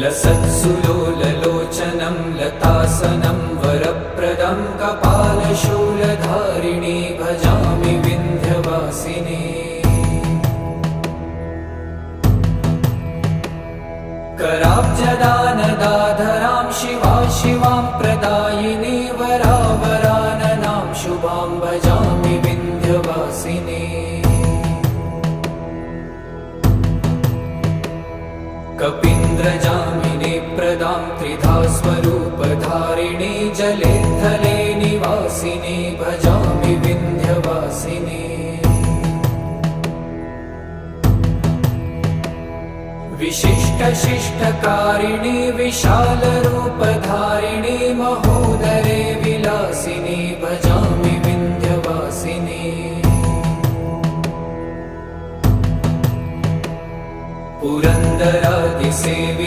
लसत्सुलोललोचनं लतासनं वरप्रदं कपालशूलधारिणी भजामि विन्ध्यवासिनी। कराब्जदानदाधरां शिवा शिवां प्रदायिनी वरावराननां शुभां भजामि विन्ध्यवासिनी। कपीन्द्रजामिनी प्रदां त्रिधा स्वरूपधारिणी जले थले निवासिनी भजामि विन्ध्यवासिनी। विशिष्टशिष्टकारिणी विशालरूपधारिणी महोदरे विलासिनी भजामि विन्ध्यवासिनी। पुरन्दरादिसेविते